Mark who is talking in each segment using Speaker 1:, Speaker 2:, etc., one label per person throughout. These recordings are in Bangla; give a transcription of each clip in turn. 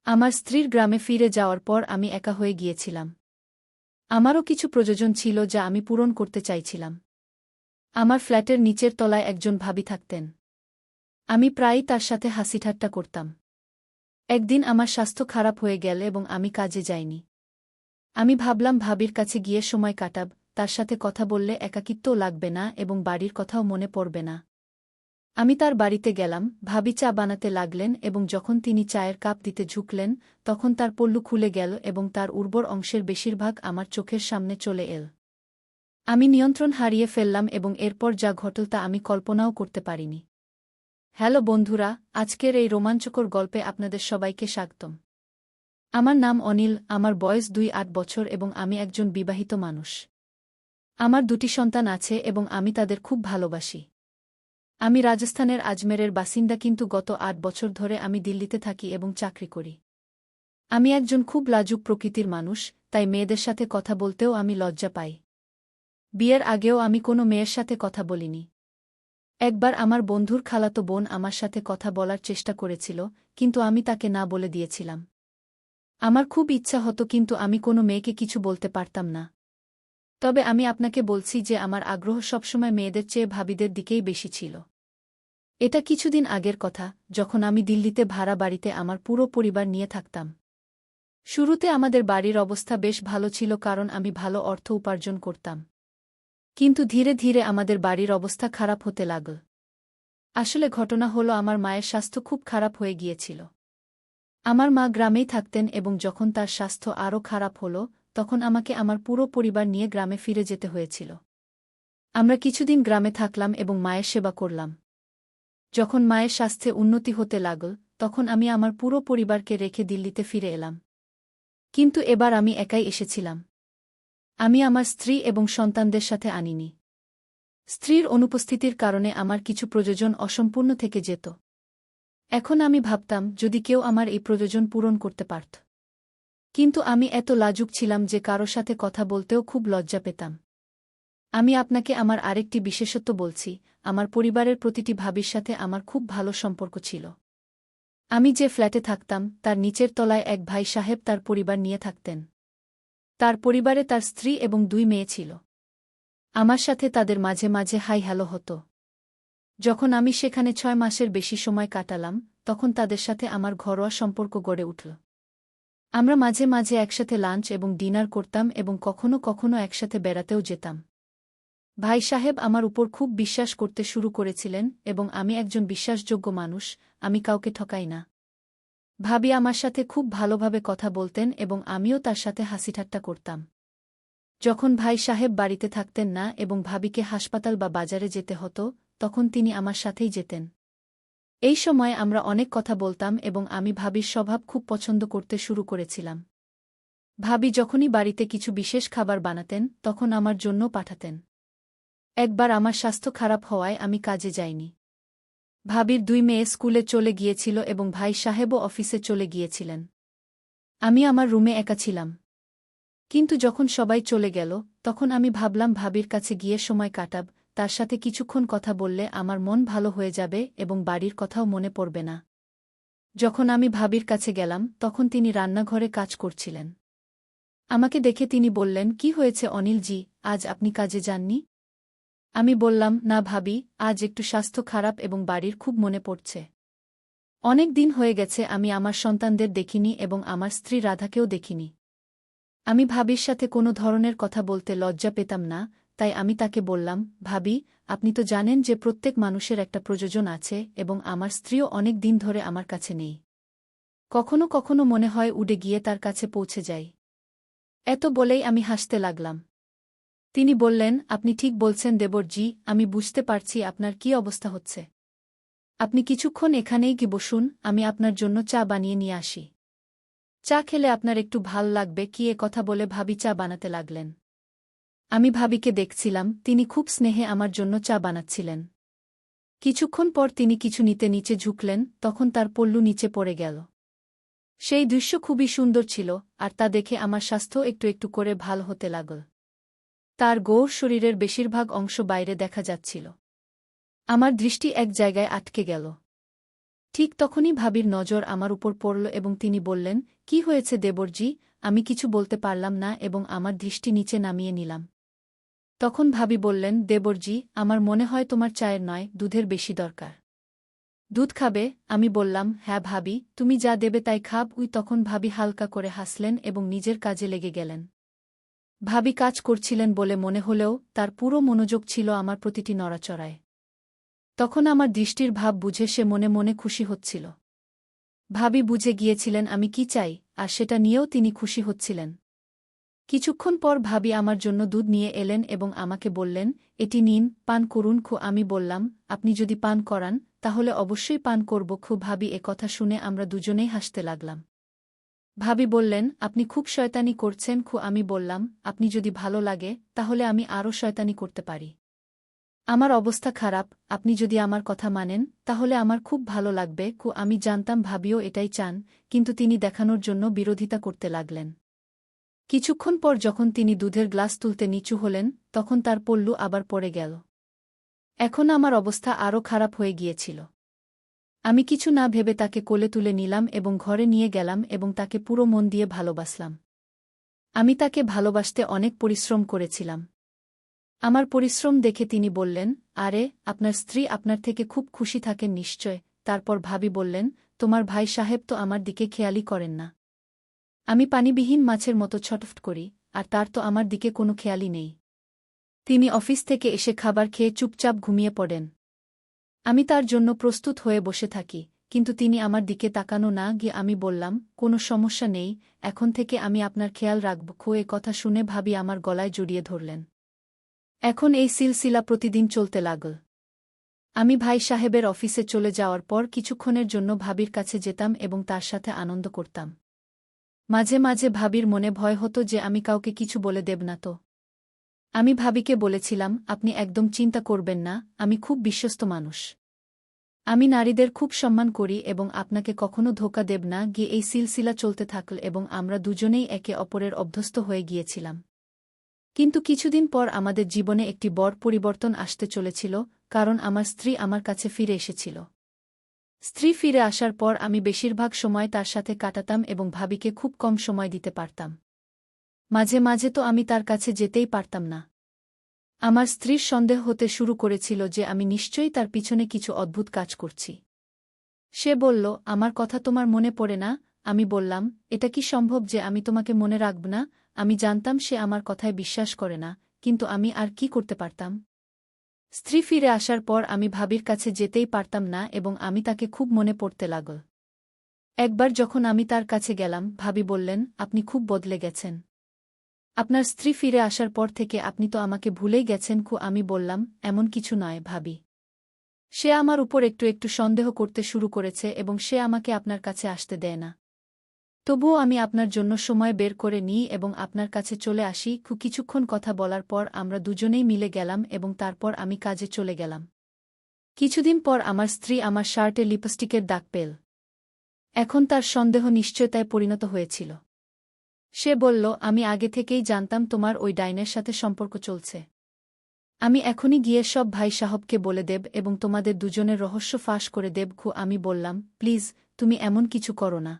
Speaker 1: আমার স্ত্রীর গ্রামে ফিরে যাওয়ার পর আমি একা হয়ে গিয়েছিলাম। আমারও কিছু প্রয়োজন ছিল যা আমি পূরণ করতে চাইছিলাম। আমার ফ্ল্যাটের নিচের তলায় একজন ভাবি থাকতেন। আমি প্রায়ই তার সাথে হাসিঠাট্টা করতাম। একদিন আমার স্বাস্থ্য খারাপ হয়ে গেল এবং আমি কাজে যাইনি। আমি ভাবলাম ভাবির কাছে গিয়ে সময় কাটাব, তার সাথে কথা বললে একাকিত্বও লাগবে না এবং বাড়ির কথাও মনে পড়বে না। আমি তার বাড়িতে গেলাম, ভাবি চা বানাতে লাগলেন এবং যখন তিনি চায়ের কাপ দিতে ঝুঁকলেন, তখন তার পল্লু খুলে গেল এবং তার উর্বর অংশের বেশিরভাগ আমার চোখের সামনে চলে এল। আমি নিয়ন্ত্রণ হারিয়ে ফেললাম এবং এরপর যা ঘটল তা আমি কল্পনাও করতে পারিনি। হ্যালো বন্ধুরা, আজকের এই রোমাঞ্চকর গল্পে আপনাদের সবাইকে স্বাগতম। আমার নাম অনিল, আমার বয়স ২-৮ বছর এবং আমি একজন বিবাহিত মানুষ। আমার ২টি সন্তান আছে এবং আমি তাদের খুব ভালোবাসি। আমি রাজস্থানের আজমেরের বাসিন্দা, কিন্তু গত ৮ বছর ধরে আমি দিল্লিতে থাকি এবং চাকরি করি। আমি একজন খুব লাজুক প্রকৃতির মানুষ, তাই মেয়েদের সাথে কথা বলতেও আমি লজ্জা পাই। বিয়ের আগেও আমি কোনো মেয়ের সাথে কথা বলিনি। একবার আমার বন্ধুর খালাতো বোন আমার সাথে কথা বলার চেষ্টা করেছিল, কিন্তু আমি তাকে না বলে দিয়েছিলাম। আমার খুব ইচ্ছা হতো, কিন্তু আমি কোনো মেয়েকে কিছু বলতে পারতাম না। তবে আমি আপনাকে বলছি যে আমার আগ্রহ সবসময় মেয়েদের চেয়ে ভাবিদের দিকেই বেশি ছিল। এটা কিছুদিন আগের কথা, যখন আমি দিল্লিতে ভাড়া বাড়িতে আমার পুরো পরিবার নিয়ে থাকতাম। শুরুতে আমাদের বাড়ির অবস্থা বেশ ভালো ছিল, কারণ আমি ভালো অর্থ উপার্জন করতাম। কিন্তু ধীরে ধীরে আমাদের বাড়ির অবস্থা খারাপ হতে লাগল। আসলে ঘটনা হলো, আমার মায়ের স্বাস্থ্য খুব খারাপ হয়ে গিয়েছিল। আমার মা গ্রামেই থাকতেন এবং যখন তার স্বাস্থ্য আরও খারাপ হল, তখন আমাকে আমার পুরো পরিবার নিয়ে গ্রামে ফিরে যেতে হয়েছিল। আমরা কিছুদিন গ্রামে থাকলাম এবং মায়ের সেবা করলাম। যখন মায়ের স্বাস্থ্যে উন্নতি হতে লাগল, তখন আমি আমার পুরো পরিবারকে রেখে দিল্লিতে ফিরে এলাম। কিন্তু এবার আমি একাই এসেছিলাম। আমি আমার স্ত্রী এবং সন্তানদের সাথে আনিনি। স্ত্রীর অনুপস্থিতির কারণে আমার কিছু প্রয়োজন অসম্পূর্ণ থেকে যেত। এখন আমি ভাবতাম, যদি কেউ আমার এই প্রয়োজন পূরণ করতে পারত। কিন্তু আমি এত লাজুক ছিলাম যে কারো সাথে কথা বলতেও খুব লজ্জা পেতাম। আমি আপনাকে আমার আরেকটি বিশেষত্ব বলছি, আমার পরিবারের প্রতিটি ভাবির সাথে আমার খুব ভালো সম্পর্ক ছিল। আমি যে ফ্ল্যাটে থাকতাম, তার নিচের তলায় এক ভাই সাহেব তার পরিবার নিয়ে থাকতেন। তার পরিবারে তার স্ত্রী এবং ২ মেয়ে ছিল। আমার সাথে তাদের মাঝে মাঝে হাই হ্যালো হতো। যখন আমি সেখানে ৬ মাসের বেশি সময় কাটালাম, তখন তাদের সাথে আমার ঘরোয়া সম্পর্ক গড়ে উঠল। আমরা মাঝে মাঝে একসাথে লাঞ্চ এবং ডিনার করতাম এবং কখনো কখনো একসাথে বেড়াতেও যেতাম। ভাই সাহেব আমার উপর খুব বিশ্বাস করতে শুরু করেছিলেন এবং আমি একজন বিশ্বাসযোগ্য মানুষ, আমি কাউকে ঠকাই না। ভাবি আমার সাথে খুব ভালোভাবে কথা বলতেন এবং আমিও তার সাথে হাসিঠাট্টা করতাম। যখন ভাই সাহেব বাড়িতে থাকতেন না এবং ভাবিকে হাসপাতাল বা বাজারে যেতে হতো, তখন তিনি আমার সাথেই যেতেন। এই সময় আমরা অনেক কথা বলতাম এবং আমি ভাবির স্বভাব খুব পছন্দ করতে শুরু করেছিলাম। ভাবি যখনই বাড়িতে কিছু বিশেষ খাবার বানাতেন, তখন আমার জন্য পাঠাতেন। একবার আমার স্বাস্থ্য খারাপ হওয়ায় আমি কাজে যাইনি। ভাবির ২ মেয়ে স্কুলে চলে গিয়েছিল এবং ভাই সাহেবও অফিসে চলে গিয়েছিলেন। আমি আমার রুমে একা ছিলাম। কিন্তু যখন সবাই চলে গেল, তখন আমি ভাবলাম ভাবির কাছে গিয়ে সময় কাটাব, তার সাথে কিছুক্ষণ কথা বললে আমার মন ভালো হয়ে যাবে এবং বাড়ির কথাও মনে পড়বে না। যখন আমি ভাবির কাছে গেলাম, তখন তিনি রান্নাঘরে কাজ করছিলেন। আমাকে দেখে তিনি বললেন, "কি হয়েছে অনিলজি, আজ আপনি কাজে যাননি?" আমি বললাম, "না ভাবি, আজ একটু স্বাস্থ্য খারাপ এবং বাড়ির খুব মনে পড়ছে। অনেক দিন হয়ে গেছে আমি আমার সন্তানদের দেখিনি এবং আমার স্ত্রী রাধাকেও দেখিনি।" আমি ভাবির সাথে কোনো ধরনের কথা বলতে লজ্জা পেতাম না, তাই আমি তাকে বললাম, "ভাবি, আপনি তো জানেন যে প্রত্যেক মানুষের একটা প্রয়োজন আছে এবং আমার স্ত্রীও অনেক দিন ধরে আমার কাছে নেই। কখনো কখনো মনে হয় উড়ে গিয়ে তার কাছে পৌঁছে যাই।" এত বলেই আমি হাসতে লাগলাম। তিনি বললেন, "আপনি ঠিক বলছেন দেবরজি, আমি বুঝতে পারছি আপনার কী অবস্থা হচ্ছে। আপনি কিছুক্ষণ এখানেই কি বসুন, আমি আপনার জন্য চা বানিয়ে নিয়ে আসি। চা খেলে আপনার একটু ভাল লাগবে কি?" এ কথা বলে ভাবি চা বানাতে লাগলেন। আমি ভাবিকে দেখছিলাম, তিনি খুব স্নেহে আমার জন্য চা বানাচ্ছিলেন। কিছুক্ষণ পর তিনি কিছু নিতে নিচে ঝুঁকলেন, তখন তার পল্লু নিচে পড়ে গেল। সেই দৃশ্য খুবই সুন্দর ছিল, আর তা দেখে আমার স্বাস্থ্য একটু একটু করে ভাল হতে লাগল। তার গৌর শরীরের বেশিরভাগ অংশ বাইরে দেখা যাচ্ছিল। আমার দৃষ্টি এক জায়গায় আটকে গেল। ঠিক তখনই ভাবির নজর আমার উপর পড়ল এবং তিনি বললেন, কি হয়েছে দেবরজি? আমি কিছু বলতে পারলাম না এবং আমার দৃষ্টি নিচে নামিয়ে নিলাম। তখন ভাবি বললেন, দেবরজি, আমার মনে হয় তোমার চায়ের নয়, দুধের বেশি দরকার। দুধ খাবে? আমি বললাম, হ্যাঁ ভাবি, তুমি যা দেবে তাই খাব। তখন ভাবি হালকা করে হাসলেন এবং নিজের কাজে লেগে গেলেন। ভাবি কাজ করছিলেন বলে মনে হলেও তার পুরো মনোযোগ ছিল আমার প্রতিটি নড়াচড়ায়। তখন আমার দৃষ্টির ভাব বুঝে সে মনে মনে খুশি হচ্ছিল। ভাবি বুঝে গিয়েছিলেন আমি কি চাই, আর সেটা নিয়েও তিনি খুশি হচ্ছিলেন। কিছুক্ষণ পর ভাবি আমার জন্য দুধ নিয়ে এলেন এবং আমাকে বললেন, এটি নিন, পান করুন। আমি বললাম, আপনি যদি পান করান তাহলে অবশ্যই পান করব। ভাবি কথা শুনে আমরা দুজনেই হাসতে লাগলাম। ভাবি বললেন, আপনি খুব শয়তানি করছেন। আমি বললাম, আপনি যদি ভালো লাগে তাহলে আমি আরও শয়তানি করতে পারি। আমার অবস্থা খারাপ, আপনি যদি আমার কথা মানেন তাহলে আমার খুব ভালো লাগবে। আমি জানতাম ভাবিও এটাই চান, কিন্তু তিনি দেখানোর জন্য বিরোধিতা করতে লাগলেন। কিছুক্ষণ পর যখন তিনি দুধের গ্লাস তুলতে নিচু হলেন, তখন তার পল্লু আবার পড়ে গেল। এখন আমার অবস্থা আরও খারাপ হয়ে গিয়েছিল। আমি কিছু না ভেবে তাকে কোলে তুলে নিলাম এবং ঘরে নিয়ে গেলাম এবং তাকে পুরো মন দিয়ে ভালোবাসলাম। আমি তাকে ভালোবাসতে অনেক পরিশ্রম করেছিলাম। আমার পরিশ্রম দেখে তিনি বললেন, আরে, আপনার স্ত্রী আপনার থেকে খুব খুশি থাকেন নিশ্চয়। তারপর ভাবি বললেন, তোমার ভাই সাহেব তো আমার দিকে খেয়ালই করেন না। আমি পানিবিহীন মাছের মতো ছটফট করি, আর তার তো আমার দিকে কোনো খেয়ালই নেই। তিনি অফিস থেকে এসে খাবার খেয়ে চুপচাপ ঘুমিয়ে পড়েন। আমি তার জন্য প্রস্তুত হয়ে বসে থাকি, কিন্তু তিনি আমার দিকে তাকানো না গিয়ে আমি বললাম, কোনো সমস্যা নেই, এখন থেকে আমি আপনার খেয়াল রাখব। কথা শুনে ভাবি আমার গলায় জড়িয়ে ধরলেন। এখন এই সিলসিলা প্রতিদিন চলতে লাগল। আমি ভাই সাহেবের অফিসে চলে যাওয়ার পর কিছুক্ষণের জন্য ভাবির কাছে যেতাম এবং তার সাথে আনন্দ করতাম। মাঝে মাঝে ভাবির মনে ভয় হতো যে আমি কাউকে কিছু বলে দেব না তো। আমি ভাবিকে বলেছিলাম, আপনি একদম চিন্তা করবেন না, আমি খুব বিশ্বস্ত মানুষ। আমি নারীদের খুব সম্মান করি এবং আপনাকে কখনো ধোঁকা দেব না। এই সিলসিলা চলতে থাকল এবং আমরা দুজনেই একে অপরের অভ্যস্ত হয়ে গিয়েছিলাম। কিন্তু কিছুদিন পর আমাদের জীবনে একটি বড় পরিবর্তন আসতে চলেছিল, কারণ আমার স্ত্রী আমার কাছে ফিরে এসেছিল। স্ত্রী ফিরে আসার পর আমি বেশিরভাগ সময় তার সাথে কাটাতাম এবং ভাবিকে খুব কম সময় দিতে পারতাম। মাঝে মাঝে তো আমি তার কাছে যেতেই পারতাম না। আমার স্ত্রীর সন্দেহ হতে শুরু করেছিল যে আমি নিশ্চয়ই তার পিছনে কিছু অদ্ভুত কাজ করছি। সে বলল, আমার কথা তোমার মনে পড়ে না? আমি বললাম, এটা কি সম্ভব যে আমি তোমাকে মনে রাখব না? আমি জানতাম সে আমার কথায় বিশ্বাস করে না, কিন্তু আমি আর কি করতে পারতাম? স্ত্রী ফিরে আসার পর আমি ভাবির কাছে যেতেই পারতাম না এবং আমি তাকে খুব মনে পড়তে লাগল। একবার যখন আমি তার কাছে গেলাম, ভাবি বললেন, আপনি খুব বদলে গেছেন। আপনার স্ত্রী ফিরে আসার পর থেকে আপনি তো আমাকে ভুলেই গেছেন। আমি বললাম, এমন কিছু নয় ভাবি। সে আমার উপর একটু একটু সন্দেহ করতে শুরু করেছে এবং সে আমাকে আপনার কাছে আসতে দেয় না। তবুও আমি আপনার জন্য সময় বের করে নিই এবং আপনার কাছে চলে আসি। কিছুক্ষণ কথা বলার পর আমরা দুজনেই মিলে গেলাম এবং তারপর আমি কাজে চলে গেলাম। কিছুদিন পর আমার স্ত্রী আমার শার্টে লিপস্টিকের দাগ পেল। এখন তার সন্দেহ নিশ্চয়তায় পরিণত হয়েছিল। সে বলল, আমি আগে থেকেই জানতাম তোমার ওই ডাইনের সাথে সম্পর্ক চলছে। আমি এখনই গিয়ে সব ভাই সাহবকে বলে দেব এবং তোমাদের দুজনের রহস্য ফাঁস করে দেব। আমি বললাম, প্লিজ, তুমি এমন কিছু করো না।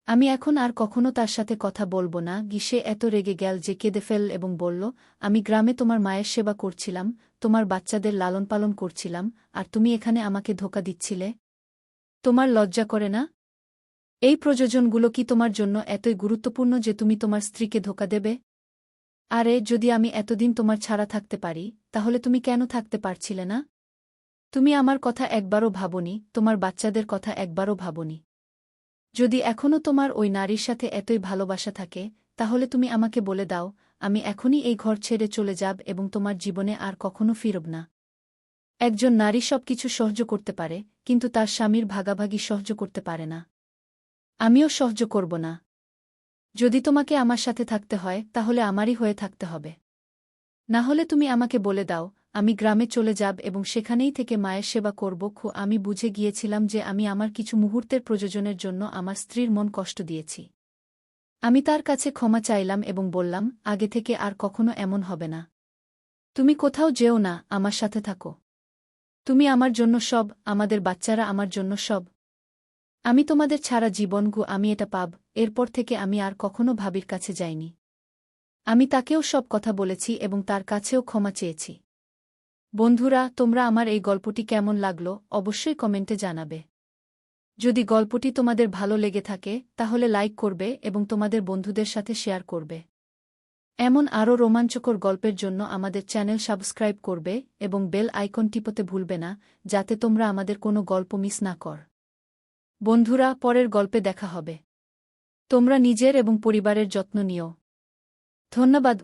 Speaker 1: আমি এখন আর কখনো তার সাথে কথা বলবো না। সে এত রেগে গেল যে কেঁদে ফেল এবং বলল, আমি গ্রামে তোমার মায়ের সেবা করছিলাম, তোমার বাচ্চাদের লালন পালন করছিলাম, আর তুমি এখানে আমাকে ধোঁকা দিচ্ছিলে? তোমার লজ্জা করে না? এই প্রযোজনগুলো কি তোমার জন্য এতই গুরুত্বপূর্ণ যে তুমি তোমার স্ত্রীকে ধোঁকা দেবে? আরে, যদি আমি এতদিন তোমার ছাড়া থাকতে পারি, তাহলে তুমি কেন থাকতে পারছিলে না? তুমি আমার কথা একবারও ভাবনি, তোমার বাচ্চাদের কথা একবারও ভাবনি। যদি এখনও তোমার ওই নারীর সাথে এতই ভালোবাসা থাকে, তাহলে তুমি আমাকে বলে দাও, আমি এখনই এই ঘর ছেড়ে চলে যাব এবং তোমার জীবনে আর কখনো ফিরব না। একজন নারী সবকিছু সহ্য করতে পারে, কিন্তু তার স্বামীর ভাগাভাগি সহ্য করতে পারে না। আমিও সহ্য করব না। যদি তোমাকে আমার সাথে থাকতে হয় তাহলে আমারই হয়ে থাকতে হবে। না হলে তুমি আমাকে বলে দাও, আমি গ্রামে চলে যাব এবং সেখানেই থেকে মায়ের সেবা করব। আমি বুঝে গিয়েছিলাম যে আমি আমার কিছু মুহূর্তের প্রয়োজনের জন্য আমার স্ত্রীর মন কষ্ট দিয়েছি। আমি তার কাছে ক্ষমা চাইলাম এবং বললাম, আগে থেকে আর কখনো এমন হবে না। তুমি কোথাও যেও না, আমার সাথে থাকো। তুমি আমার জন্য সব, আমাদের বাচ্চারা আমার জন্য সব। আমি তোমাদের ছাড়া জীবনগু আমি এটা পাব, এরপর থেকে আমি আর কখনো ভাবির কাছে যাইনি। আমি তাকেও সব কথা বলেছি এবং তার কাছেও ক্ষমা চেয়েছি। বন্ধুরা, তোমরা আমার এই গল্পটি কেমন লাগলো অবশ্যই কমেন্টে জানাবে। যদি গল্পটি তোমাদের ভালো লেগে থাকে তাহলে লাইক করবে এবং তোমাদের বন্ধুদের সাথে শেয়ার করবে। এমন আরও রোমাঞ্চকর গল্পের জন্য আমাদের চ্যানেল সাবস্ক্রাইব করবে এবং বেল আইকন টিপতে ভুলবে না, যাতে তোমরা আমাদের কোনো গল্প মিস না কর। বন্ধুরা, পরের গল্পে দেখা হবে। তোমরা নিজের এবং পরিবারের যত্ন নিও। ধন্যবাদ।